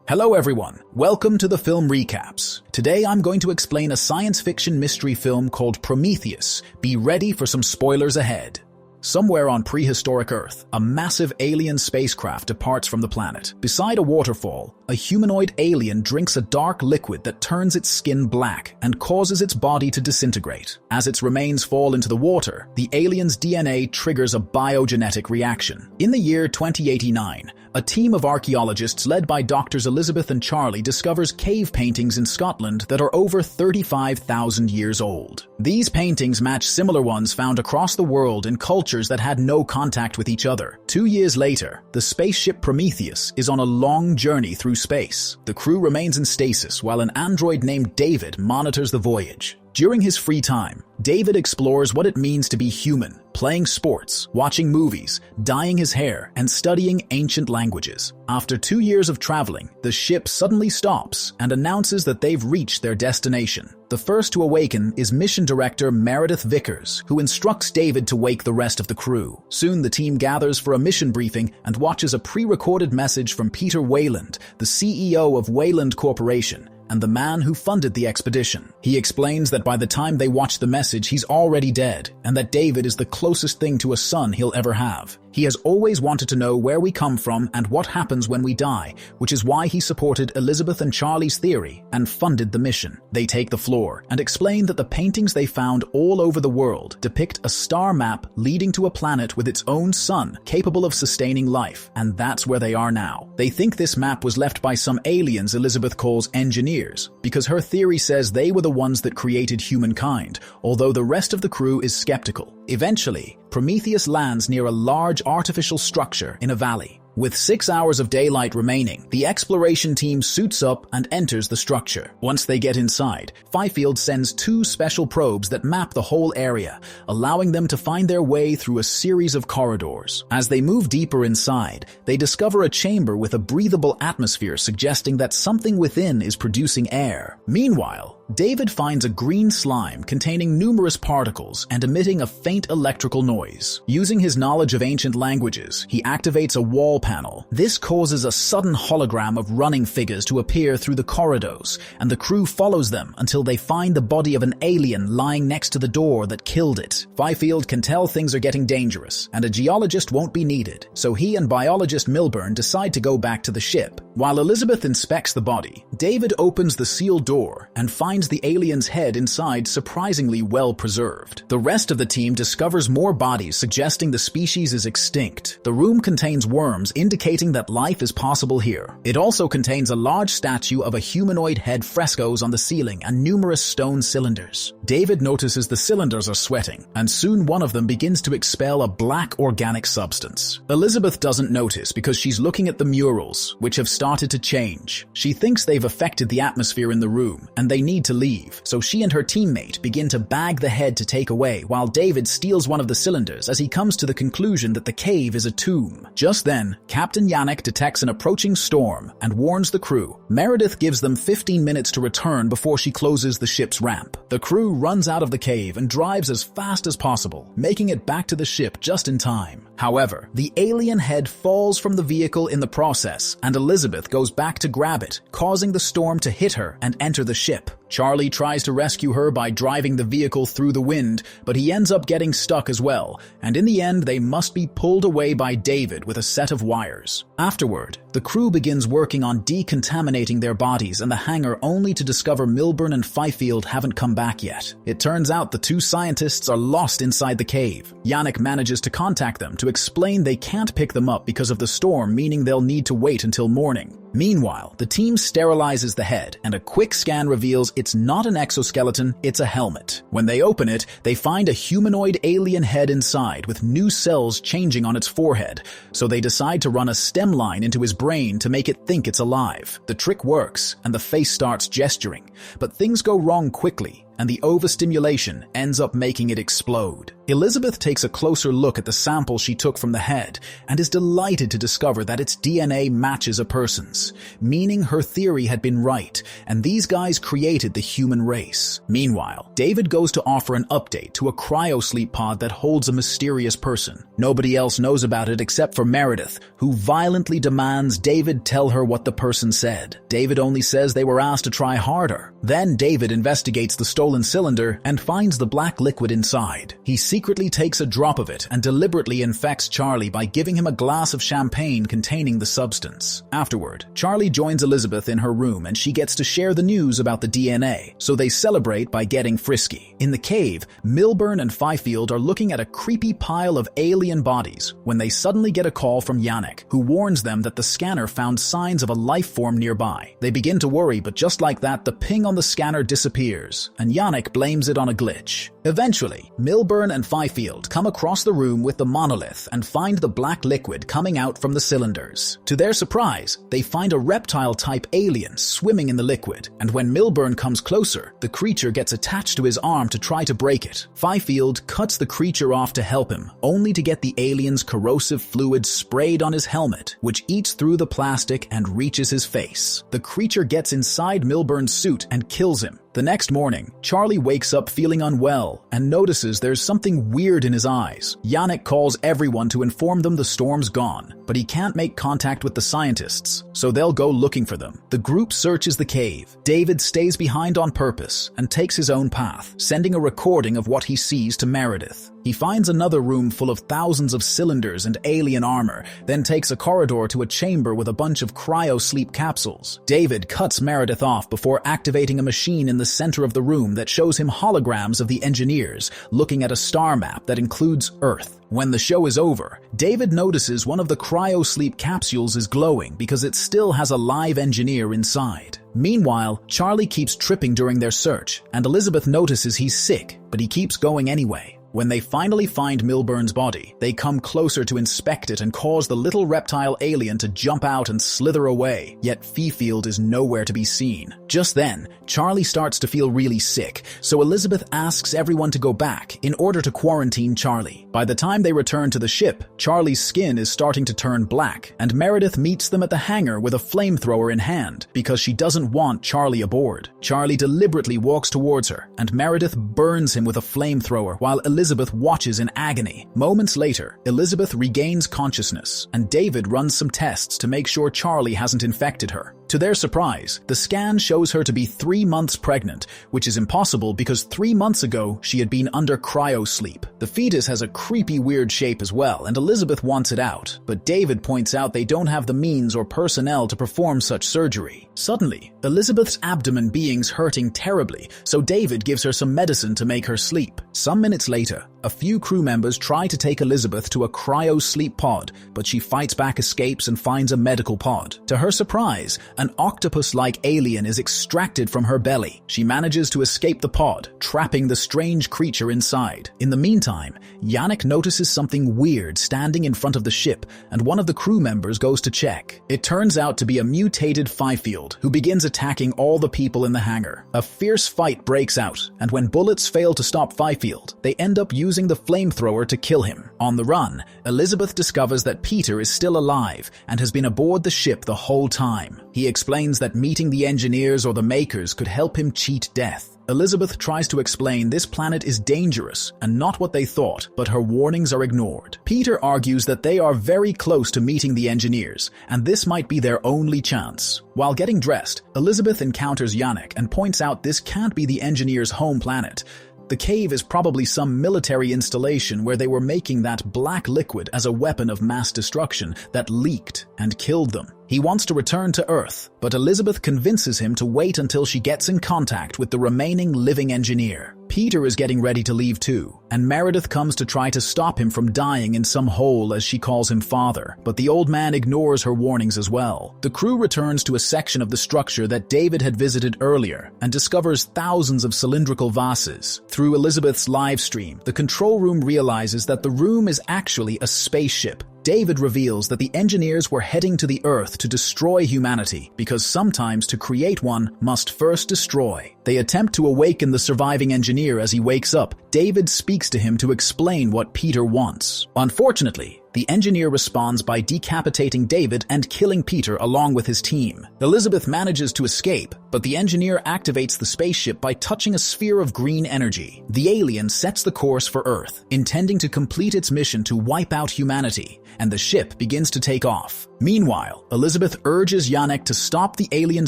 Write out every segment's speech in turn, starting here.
Hello everyone, welcome to the Film Recaps. Today I'm going to explain a science fiction mystery film called Prometheus. Be ready for some spoilers ahead. Somewhere on prehistoric Earth, a massive alien spacecraft departs from the planet. Beside a waterfall, a humanoid alien drinks a dark liquid that turns its skin black and causes its body to disintegrate. As its remains fall into the water, the alien's DNA triggers a biogenetic reaction. In the year 2089, a team of archaeologists led by Doctors Elizabeth and Charlie discovers cave paintings in Scotland that are over 35,000 years old. These paintings match similar ones found across the world in cultures that had no contact with each other. 2 years later, the spaceship Prometheus is on a long journey through space. The crew remains in stasis while an android named David monitors the voyage. During his free time, David explores what it means to be human, playing sports, watching movies, dyeing his hair, and studying ancient languages. After 2 years of traveling, the ship suddenly stops and announces that they've reached their destination. The first to awaken is Mission Director Meredith Vickers, who instructs David to wake the rest of the crew. Soon the team gathers for a mission briefing and watches a pre-recorded message from Peter Wayland, the CEO of Wayland Corporation, and the man who funded the expedition. He explains that by the time they watch the message, he's already dead, and that David is the closest thing to a son he'll ever have. He has always wanted to know where we come from and what happens when we die, which is why he supported Elizabeth and Charlie's theory and funded the mission. They take the floor and explain that the paintings they found all over the world depict a star map leading to a planet with its own sun capable of sustaining life, and that's where they are now. They think this map was left by some aliens Elizabeth calls engineers, because her theory says they were the ones that created humankind, although the rest of the crew is skeptical. Eventually, Prometheus lands near a large artificial structure in a valley. With 6 hours of daylight remaining, the exploration team suits up and enters the structure. Once they get inside, Fifield sends 2 special probes that map the whole area, allowing them to find their way through a series of corridors. As they move deeper inside, they discover a chamber with a breathable atmosphere suggesting that something within is producing air. Meanwhile, David finds a green slime containing numerous particles and emitting a faint electrical noise. Using his knowledge of ancient languages, he activates a wall panel. This causes a sudden hologram of running figures to appear through the corridors, and the crew follows them until they find the body of an alien lying next to the door that killed it. Fifield can tell things are getting dangerous, and a geologist won't be needed, so he and biologist Milburn decide to go back to the ship. While Elizabeth inspects the body, David opens the sealed door and finds the alien's head inside surprisingly well preserved. The rest of the team discovers more bodies suggesting the species is extinct. The room contains worms indicating that life is possible here. It also contains a large statue of a humanoid head frescoes on the ceiling and numerous stone cylinders. David notices the cylinders are sweating, and soon one of them begins to expel a black organic substance. Elizabeth doesn't notice because she's looking at the murals, which have started to change. She thinks they've affected the atmosphere in the room, and they need to leave, so she and her teammate begin to bag the head to take away, while David steals one of the cylinders as he comes to the conclusion that the cave is a tomb. Just then, Captain Yannick detects an approaching storm and warns the crew. Meredith gives them 15 minutes to return before she closes the ship's ramp. The crew runs out of the cave and drives as fast as possible, making it back to the ship just in time. However, the alien head falls from the vehicle in the process, and Elizabeth goes back to grab it, causing the storm to hit her and enter the ship. Charlie tries to rescue her by driving the vehicle through the wind, but he ends up getting stuck as well, and in the end they must be pulled away by David with a set of wires. Afterward, the crew begins working on decontaminating their bodies in the hangar only to discover Milburn and Fifield haven't come back yet. It turns out the 2 scientists are lost inside the cave. Yannick manages to contact them to explain they can't pick them up because of the storm, meaning they'll need to wait until morning. Meanwhile, the team sterilizes the head, and a quick scan reveals it's not an exoskeleton, it's a helmet. When they open it, they find a humanoid alien head inside with new cells changing on its forehead, so they decide to run a stem line into his brain to make it think it's alive. The trick works, and the face starts gesturing, but things go wrong quickly. and the overstimulation ends up making it explode. Elizabeth takes a closer look at the sample she took from the head and is delighted to discover that its DNA matches a person's, meaning her theory had been right, and these guys created the human race. Meanwhile, David goes to offer an update to a cryosleep pod that holds a mysterious person. Nobody else knows about it except for Meredith, who violently demands David tell her what the person said. David only says they were asked to try harder. Then David investigates the stolen cylinder and finds the black liquid inside. He secretly takes a drop of it and deliberately infects Charlie by giving him a glass of champagne containing the substance. Afterward, Charlie joins Elizabeth in her room and she gets to share the news about the DNA, so they celebrate by getting frisky. In the cave, Milburn and Fifield are looking at a creepy pile of alien bodies when they suddenly get a call from Yannick, who warns them that the scanner found signs of a life form nearby. They begin to worry, but just like that, the ping on the scanner disappears, and Yannick blames it on a glitch. Eventually, Milburn and Fifield come across the room with the monolith and find the black liquid coming out from the cylinders. To their surprise, they find a reptile-type alien swimming in the liquid, and when Milburn comes closer, the creature gets attached to his arm to try to break it. Fifield cuts the creature off to help him, only to get the alien's corrosive fluid sprayed on his helmet, which eats through the plastic and reaches his face. The creature gets inside Milburn's suit and kills him. The next morning, Charlie wakes up feeling unwell and notices there's something weird in his eyes. Yannick calls everyone to inform them the storm's gone, but he can't make contact with the scientists, so they'll go looking for them. The group searches the cave. David stays behind on purpose and takes his own path, sending a recording of what he sees to Meredith. He finds another room full of thousands of cylinders and alien armor, then takes a corridor to a chamber with a bunch of cryo-sleep capsules. David cuts Meredith off before activating a machine in the center of the room that shows him holograms of the engineers looking at a star map that includes Earth. When the show is over, David notices one of the cryo-sleep capsules is glowing because it still has a live engineer inside. Meanwhile, Charlie keeps tripping during their search, and Elizabeth notices he's sick, but he keeps going anyway. When they finally find Milburn's body, they come closer to inspect it and cause the little reptile alien to jump out and slither away, yet Fifield is nowhere to be seen. Just then, Charlie starts to feel really sick, so Elizabeth asks everyone to go back in order to quarantine Charlie. By the time they return to the ship, Charlie's skin is starting to turn black, and Meredith meets them at the hangar with a flamethrower in hand because she doesn't want Charlie aboard. Charlie deliberately walks towards her, and Meredith burns him with a flamethrower while Elizabeth watches in agony. Moments later, Elizabeth regains consciousness, and David runs some tests to make sure Charlie hasn't infected her. To their surprise, the scan shows her to be 3 months pregnant, which is impossible because 3 months ago she had been under cryosleep. The fetus has a creepy weird shape as well, and Elizabeth wants it out, but David points out they don't have the means or personnel to perform such surgery. Suddenly, Elizabeth's abdomen being's hurting terribly, so David gives her some medicine to make her sleep. Some minutes later, a few crew members try to take Elizabeth to a cryo-sleep pod, but she fights back, escapes, and finds a medical pod. To her surprise, an octopus-like alien is extracted from her belly. She manages to escape the pod, trapping the strange creature inside. In the meantime, Yannick notices something weird standing in front of the ship, and one of the crew members goes to check. It turns out to be a mutated Fifield, who begins attacking all the people in the hangar. A fierce fight breaks out, and when bullets fail to stop Fifield, they end up using the flamethrower to kill him. On the run, Elizabeth discovers that Peter is still alive and has been aboard the ship the whole time. He explains that meeting the engineers or the makers could help him cheat death. Elizabeth tries to explain this planet is dangerous and not what they thought, but her warnings are ignored. Peter argues that they are very close to meeting the engineers, and this might be their only chance. While getting dressed, Elizabeth encounters Yannick and points out this can't be the engineers' home planet. The cave is probably some military installation where they were making that black liquid as a weapon of mass destruction that leaked and killed them. He wants to return to Earth, but Elizabeth convinces him to wait until she gets in contact with the remaining living engineer. Peter is getting ready to leave too, and Meredith comes to try to stop him from dying in some hole as she calls him father, but the old man ignores her warnings as well. The crew returns to a section of the structure that David had visited earlier and discovers thousands of cylindrical vases. Through Elizabeth's live stream, the control room realizes that the room is actually a spaceship. David reveals that the engineers were heading to the Earth to destroy humanity, because sometimes to create one must first destroy. They attempt to awaken the surviving engineer. As he wakes up, David speaks to him to explain what Peter wants. Unfortunately, the engineer responds by decapitating David and killing Peter along with his team. Elizabeth manages to escape, but the engineer activates the spaceship by touching a sphere of green energy. The alien sets the course for Earth, intending to complete its mission to wipe out humanity, and the ship begins to take off. Meanwhile, Elizabeth urges Janek to stop the alien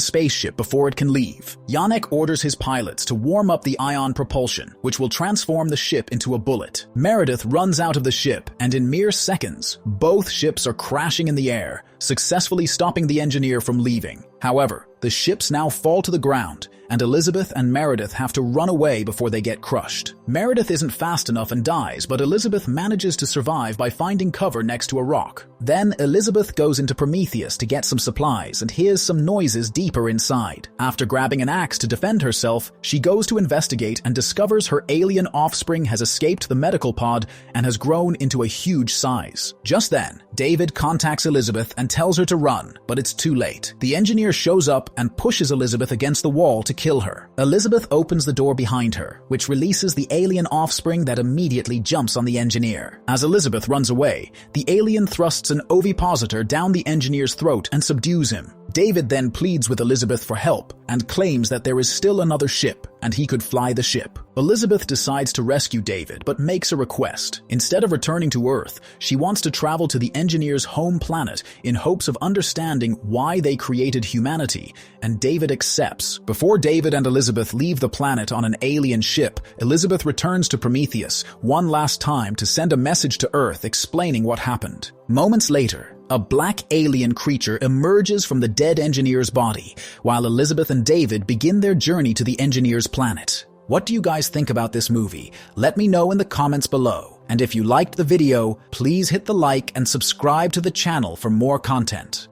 spaceship before it can leave. Janek orders his pilots to warm up the ion propulsion, which will transform the ship into a bullet. Meredith runs out of the ship, and in mere seconds, both ships are crashing in the air, successfully stopping the engineer from leaving. However, the ships now fall to the ground, and Elizabeth and Meredith have to run away before they get crushed. Meredith isn't fast enough and dies, but Elizabeth manages to survive by finding cover next to a rock. Then Elizabeth goes into Prometheus to get some supplies and hears some noises deeper inside. After grabbing an axe to defend herself, she goes to investigate and discovers her alien offspring has escaped the medical pod and has grown into a huge size. Just then, David contacts Elizabeth and tells her to run, but it's too late. The engineer shows up and pushes Elizabeth against the wall to kill her. Elizabeth opens the door behind her, which releases the alien offspring that immediately jumps on the engineer. As Elizabeth runs away, the alien thrusts an ovipositor down the engineer's throat and subdues him. David then pleads with Elizabeth for help and claims that there is still another ship and he could fly the ship. Elizabeth decides to rescue David but makes a request. Instead of returning to Earth, she wants to travel to the engineer's home planet in hopes of understanding why they created humanity, and David accepts. Before David and Elizabeth leave the planet on an alien ship, Elizabeth returns to Prometheus one last time to send a message to Earth explaining what happened. Moments later, a black alien creature emerges from the dead engineer's body, while Elizabeth and David begin their journey to the engineer's planet. What do you guys think about this movie? Let me know in the comments below. And if you liked the video, please hit the like and subscribe to the channel for more content.